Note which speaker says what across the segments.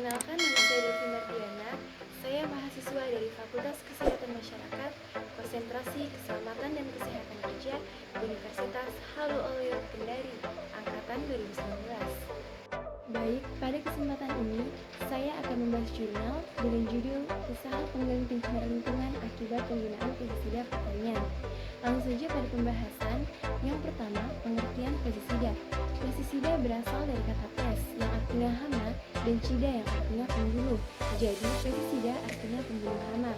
Speaker 1: Perkenalkan, nama saya Devi Mardiana. Saya mahasiswa dari Fakultas Kesehatan Masyarakat, Konsentrasi Keselamatan dan Kesehatan Kerja, Universitas Halu Oleo Kendari, Angkatan 2019. Baik, pada kesempatan ini, saya akan membahas jurnal dengan judul Usaha Penggang Pencemaran Lingkungan Akibat Penggunaan Pestisida Pertanian. Langsung saja pada pembahasan. Yang pertama, pengertian pestisida. Pestisida berasal dari kata pes, yang artinya hama, dan cida yang artinya pembunuh. Jadi, pestisida artinya pembunuh hama.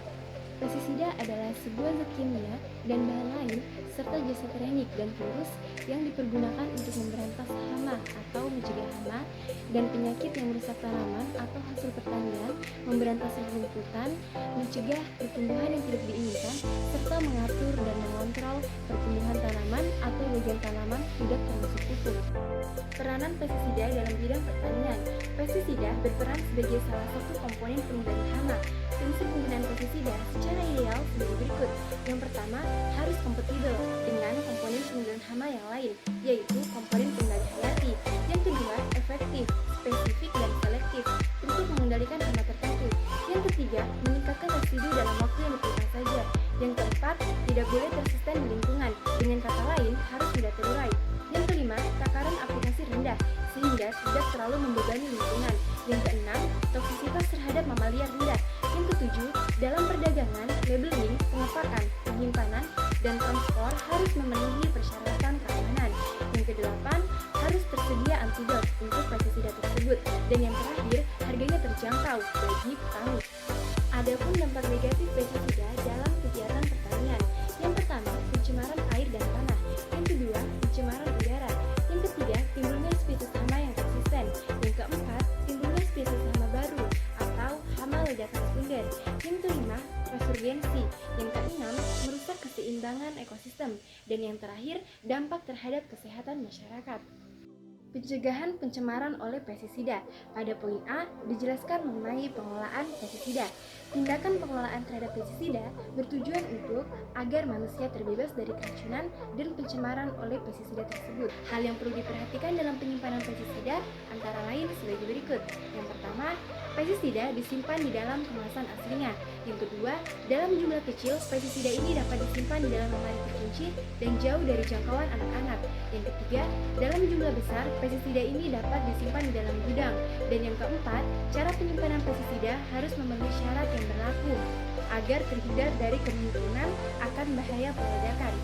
Speaker 1: Pestisida adalah sebuah zat kimia dan bahan lain serta jasa teknik dan virus yang dipergunakan untuk memberantas hama atau mencegah hama dan penyakit yang merusak tanaman atau hasil pertanian, memberantas rumputan, mencegah pertumbuhan yang tidak diinginkan, serta mengatur dan mengontrol pertumbuhan tanaman atau bagian tanaman tidak termasuk pupuk. Peranan pestisida dalam bidang pertanian. Pestisida berperan sebagai salah satu komponen pengendali hama. Prinsip penggunaan pestisida secara ideal sebagai berikut. Yang pertama, harus kompatibel dengan komponen pengendalian hama yang lain, yaitu komponen pengendali hayati. Yang kedua, efektif, spesifik, dan selektif untuk mengendalikan hama tertentu. Yang ketiga, meningkatkan residu dalam waktu yang diperlukan saja. Yang keempat, tidak boleh persisten di lingkungan. Dengan kata lain, harus mudah terurai. Yang kelima, takaran aplikasi rendah sehingga tidak terlalu membebani lingkungan. Yang keenam, toksisitas terhadap mamalia rendah. Yang ketujuh, dalam perdagangan, labeling, pengepakan, penyimpanan, dan transport harus memenuhi persyaratan keamanan. Yang kedelapan, harus tersedia antidot untuk pestisida tersebut. Dan yang terakhir, harganya terjangkau bagi petani. Adapun dampak negatif pestisida dalam kegiatan pertanian. Yang pertama, pencemaran air dan tanah. Yang kedua, pencemaran udara. Yang ketiga, timbulnya spesies hama yang resisten. Yang keempat, timbulnya spesies hama baru atau hama ledakan sekunder. Yang kelima, resurgensi. Yang keenam, merusak keseimbangan ekosistem. Dan yang terakhir, dampak terhadap kesehatan masyarakat. Pencegahan pencemaran oleh pestisida. Pada poin A, dijelaskan mengenai pengelolaan pestisida. Tindakan pengelolaan terhadap pestisida bertujuan untuk agar manusia terbebas dari keracunan dan pencemaran oleh pestisida tersebut. Hal yang perlu diperhatikan dalam penyimpanan pestisida antara lain sebagai berikut. Yang pertama, pestisida disimpan di dalam kemasan aslinya. Yang kedua, dalam jumlah kecil, pestisida ini dapat disimpan di dalam lemari terkunci dan jauh dari jangkauan anak-anak. Yang ketiga, dalam jumlah besar, pestisida ini dapat disimpan di dalam gudang. Dan yang keempat, cara penyimpanan pestisida harus memenuhi syarat yang berlaku agar terhindar dari kemungkinan akan bahaya peledakan.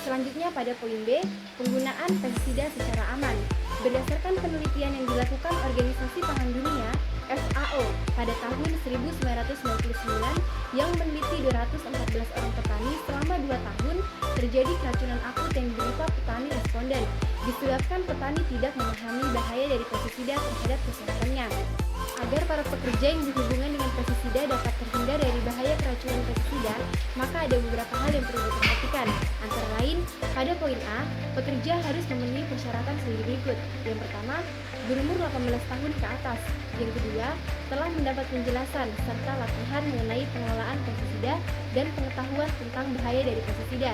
Speaker 1: Selanjutnya pada poin B, penggunaan pestisida secara aman. Berdasarkan penelitian yang dilakukan Organisasi Pangan Dunia (FAO) pada tahun 1999 yang meneliti 214 orang petani selama 2 tahun, terjadi keracunan akut yang diderita petani responden disebabkan petani tidak memahami bahaya dari pestisida terhadap kesehatannya. Agar para pekerja yang berhubungan dengan pestisida dapat terhindar dari bahaya keracunan pestisida, maka ada beberapa hal yang perlu diperhatikan. Antara lain, pada poin A, pekerja harus memenuhi persyaratan sebagai berikut. Yang pertama, berumur 18 tahun ke atas. Yang kedua, telah mendapat penjelasan serta latihan mengenai pengelolaan pestisida dan pengetahuan tentang bahaya dari pestisida.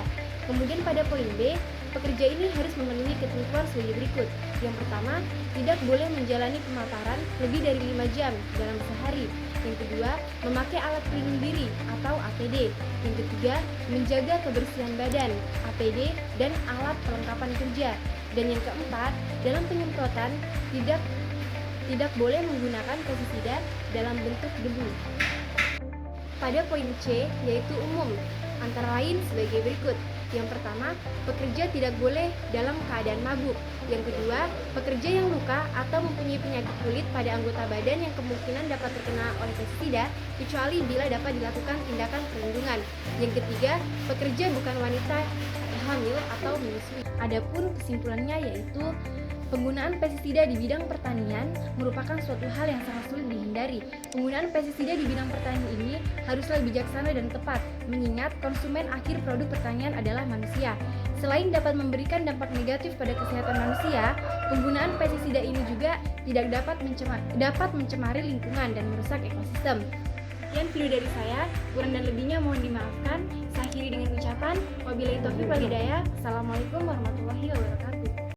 Speaker 1: Kemudian pada poin B, pekerja ini harus memenuhi ketentuan sebagai berikut. Yang pertama, tidak boleh menjalani pemaparan lebih dari 5 jam dalam sehari. Yang kedua, memakai alat pelindung diri atau APD. Yang ketiga, menjaga kebersihan badan, APD, dan alat perlengkapan kerja. Dan yang keempat, dalam penyemprotan tidak boleh menggunakan pestisida dalam bentuk debu. Pada poin C, yaitu umum, antara lain sebagai berikut. Yang pertama, pekerja tidak boleh dalam keadaan mabuk. Yang kedua, pekerja yang luka atau mempunyai penyakit kulit pada anggota badan yang kemungkinan dapat terkena oleh pestisida, kecuali bila dapat dilakukan tindakan perlindungan. Yang ketiga, pekerja bukan wanita hamil atau menyusui. Adapun kesimpulannya yaitu penggunaan pestisida di bidang pertanian merupakan suatu hal yang sangat sulit dihindari. Penggunaan pestisida di bidang pertanian ini haruslah bijaksana dan tepat, mengingat konsumen akhir produk pertanian adalah manusia. Selain dapat memberikan dampak negatif pada kesehatan manusia, penggunaan pestisida ini juga tidak dapat mencemari lingkungan dan merusak ekosistem. Sekian video dari saya, kurang dan lebihnya mohon dimaafkan. Saya akhiri dengan ucapan wabillahi taufiq wal hidayah. Assalamualaikum warahmatullahi wabarakatuh.